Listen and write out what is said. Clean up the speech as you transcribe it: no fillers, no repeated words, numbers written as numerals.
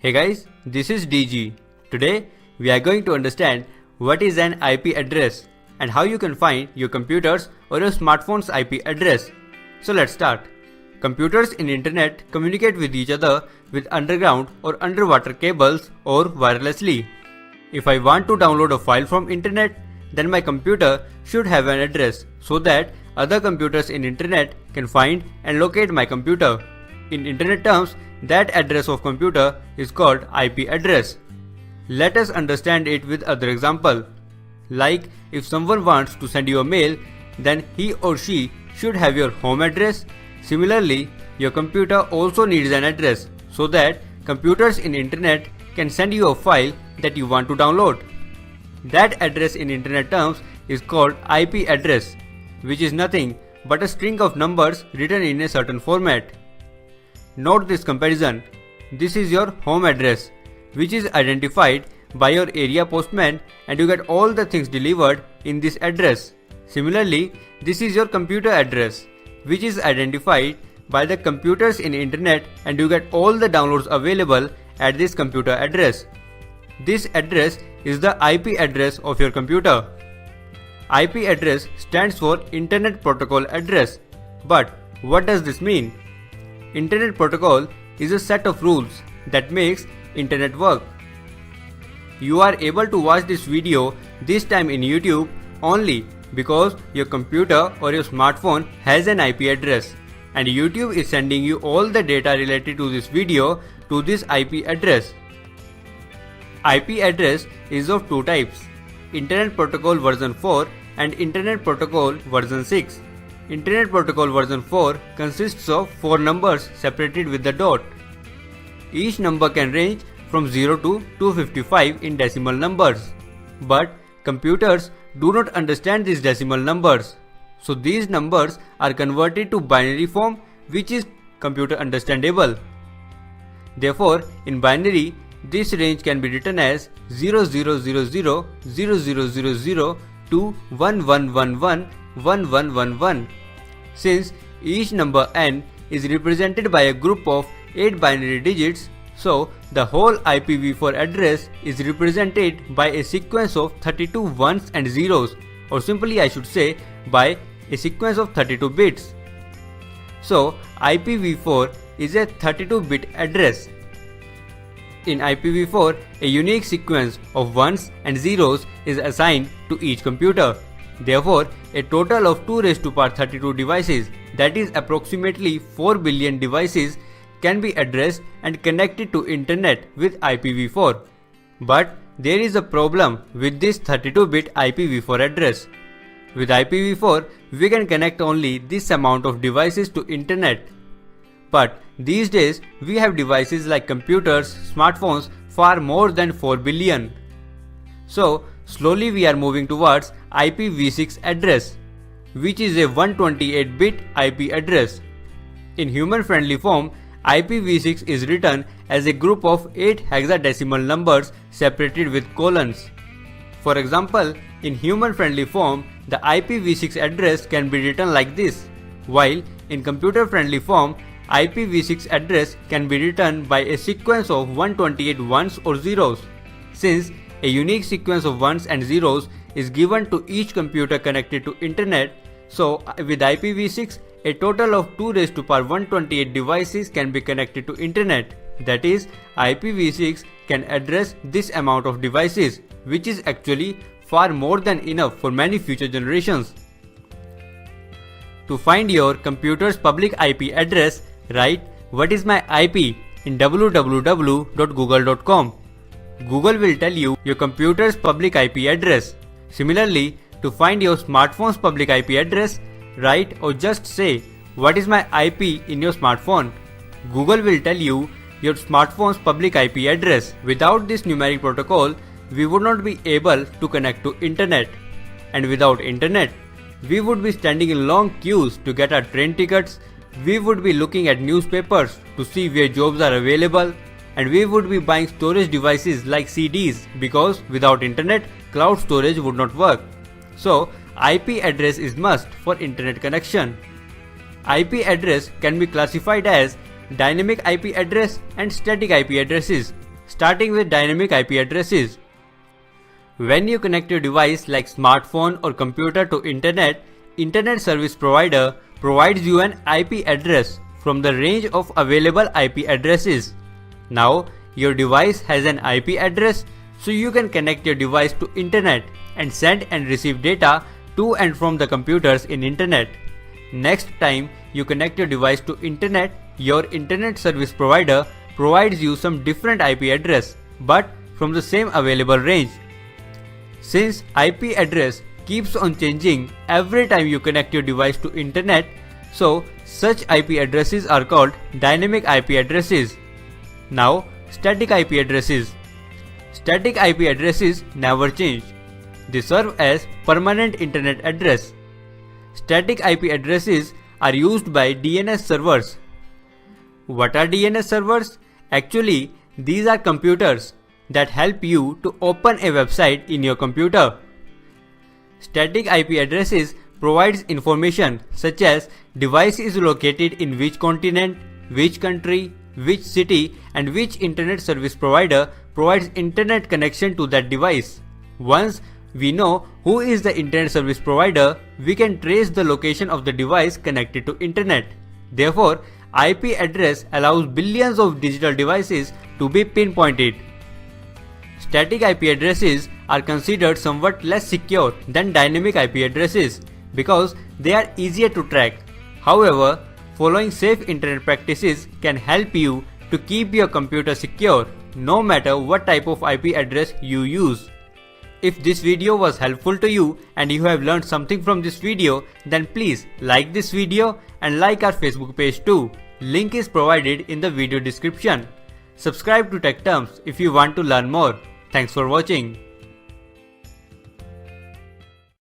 Hey guys, this is DG. Today we are going to understand what is an IP address and how you can find your computer's or your smartphone's IP address. So let's start. Computers in internet communicate with each other with underground or underwater cables or wirelessly. If I want to download a file from internet, then my computer should have an address so that other computers in internet can find and locate my computer. In internet terms, that address of computer is called IP address. Let us understand it with other example. Like if someone wants to send you a mail, then he or she should have your home address. Similarly, your computer also needs an address so that computers in internet can send you a file that you want to download. That address in internet terms is called IP address, which is nothing but a string of numbers written in a certain format. Note this comparison. This is your home address, which is identified by your area postman, and you get all the things delivered in this address. Similarly, this is your computer address, which is identified by the computers in internet, and you get all the downloads available at this computer address. This address is the IP address of your computer. IP address stands for Internet Protocol Address. But what does this mean? Internet Protocol is a set of rules that makes internet work. You are able to watch this video this time in YouTube only because your computer or your smartphone has an IP address, and YouTube is sending you all the data related to this video to this IP address. IP address is of two types: Internet Protocol version 4 and Internet Protocol version 6. Internet Protocol version 4 consists of 4 numbers separated with the dot. Each number can range from 0 to 255 in decimal numbers. But computers do not understand these decimal numbers. So these numbers are converted to binary form, which is computer understandable. Therefore, in binary, this range can be written as 0000 0000 to 1111 1111. Since each number n is represented by a group of 8 binary digits, so the whole IPv4 address is represented by a sequence of 32 ones and zeros, or simply I should say by a sequence of 32 bits. So IPv4 is a 32-bit address. In IPv4, a unique sequence of ones and zeros is assigned to each computer. Therefore, a total of 2 raised to power 32 devices, that is approximately 4 billion devices, can be addressed and connected to internet with IPv4. But there is a problem with this 32-bit IPv4 address. With IPv4, we can connect only this amount of devices to internet. But these days, we have devices like computers, smartphones, far more than 4 billion. So, slowly we are moving towards IPv6 address, which is a 128-bit IP address. In human-friendly form, IPv6 is written as a group of 8 hexadecimal numbers separated with colons. For example, in human-friendly form, the IPv6 address can be written like this, while in computer-friendly form, IPv6 address can be written by a sequence of 128 ones or zeros. Since a unique sequence of ones and zeros is given to each computer connected to internet, so with IPv6, a total of 2 raised to power 128 devices can be connected to internet. That is, IPv6 can address this amount of devices, which is actually far more than enough for many future generations. To find your computer's public IP address, write "What is my IP?" in www.google.com. Google will tell you your computer's public IP address. Similarly, to find your smartphone's public IP address, write or just say "What is my IP?" in your smartphone. Google will tell you your smartphone's public IP address. Without this numeric protocol, we would not be able to connect to internet. And without internet, we would be standing in long queues to get our train tickets, we would be looking at newspapers to see where jobs are available, and we would be buying storage devices like CDs because without internet, cloud storage would not work. So, IP address is must for internet connection. IP address can be classified as dynamic IP address and static IP addresses. starting with dynamic IP addresses. When you connect your device like smartphone or computer to Internet Service Provider provides you an IP address from the range of available IP addresses. Now, your device has an IP address, so you can connect your device to Internet and send and receive data to and from the computers in Internet. Next time you connect your device to Internet, your Internet Service Provider provides you some different IP address, but from the same available range. Since IP address keeps on changing every time you connect your device to Internet, so such IP addresses are called dynamic IP addresses. Now, static IP addresses. Static IP addresses never change. They serve as permanent internet address. Static IP addresses are used by DNS servers. What are DNS servers? Actually, these are computers that help you to open a website in your computer. Static IP addresses provides information such as device is located in which continent, which country, which city, and which internet service provider provides internet connection to that device. Once we know who is the internet service provider, we can trace the location of the device connected to internet. Therefore, IP address allows billions of digital devices to be pinpointed. Static IP addresses are considered somewhat less secure than dynamic IP addresses because they are easier to track. However, following safe internet practices can help you to keep your computer secure no matter what type of IP address you use. If this video was helpful to you and you have learned something from this video, then please like this video and like our Facebook page too. Link is provided in the video description. Subscribe to Tech Terms if you want to learn more. Thanks for watching.